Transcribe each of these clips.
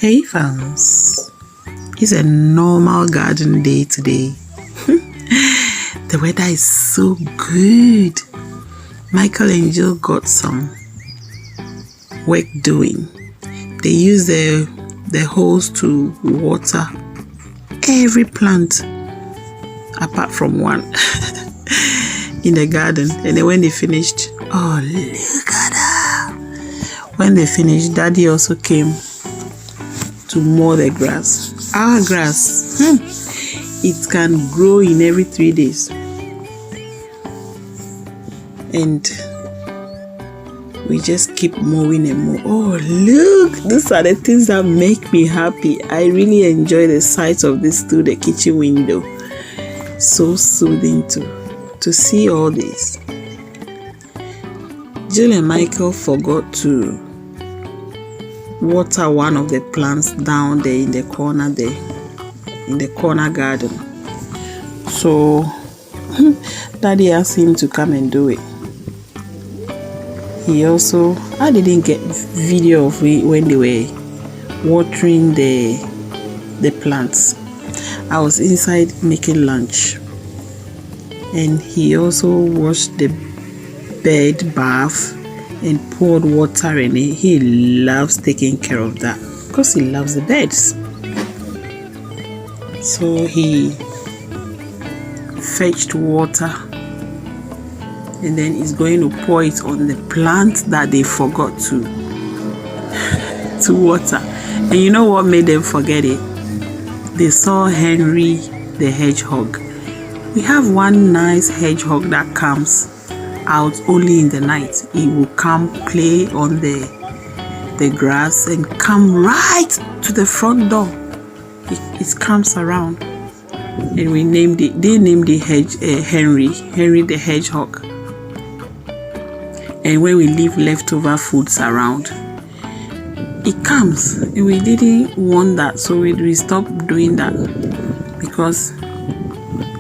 Hey fans, it's a normal garden day today. The weather is so good. Michael and Jill got some work doing. They use the hose to water every plant apart from one in the garden. And then when they finished, oh look at that. When they finished, Daddy also came to mow the grass. Our grass, it can grow in every 3 days. And we just keep mowing and mowing. Oh look, these are the things that make me happy. I really enjoy the sight of this through the kitchen window. So soothing to see all this. Jill and Michael forgot to water one of the plants down there in the corner in the corner garden. So Daddy asked him to come and do it. He also, I didn't get video of it when they were watering the plants. I was inside making lunch, and he also washed the bed bath and poured water in it. He loves taking care of that because he loves the beds. So he fetched water and then he's going to pour it on the plant that they forgot to water. And you know what made them forget it? They saw Henry the hedgehog. We have one nice hedgehog that comes out only in the night. He will come play on the grass and come right to the front door. It comes around, and they named it Henry the hedgehog. And when we leave leftover foods around, it comes, and we didn't want that, so we stopped doing that because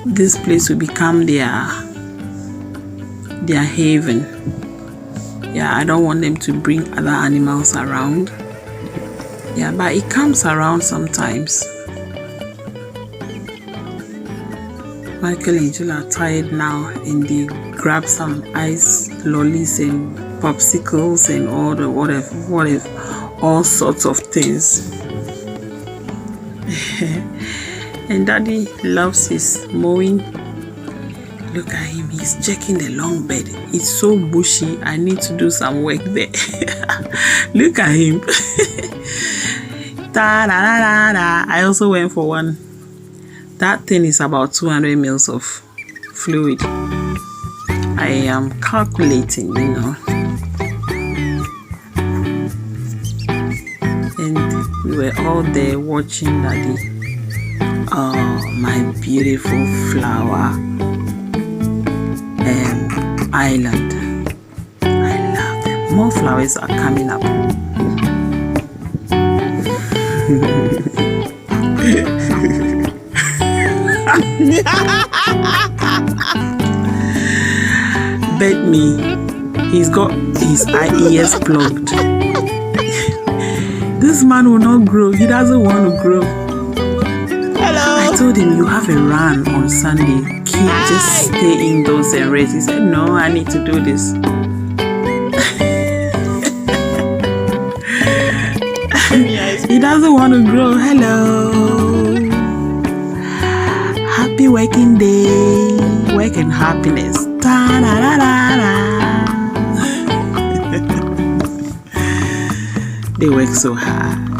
this place will become their haven. Yeah, I don't want them to bring other animals around. Yeah, but it comes around sometimes. Michael and Jill are tired now, and they grab some ice lollies and popsicles and all sorts of things. And Daddy loves his mowing. Look at him, he's checking the long bed. It's so bushy, I need to do some work there. Look at him. Da, da, da, da, da. I also went for one. That thing is about 200 mils of fluid. I am calculating, you know. And we were all there watching Daddy. Oh, my beautiful flower island. I love them. More flowers are coming up. Bet me, he's got his ears plugged. This man will not grow. He doesn't want to grow. Hello. I told him you have a run on Sunday. Kid, just stay indoors and rest. He said, no, I need to do this. He doesn't want to grow. Hello. Happy working day. Work and happiness. Da, da, da, da, da. They work so hard.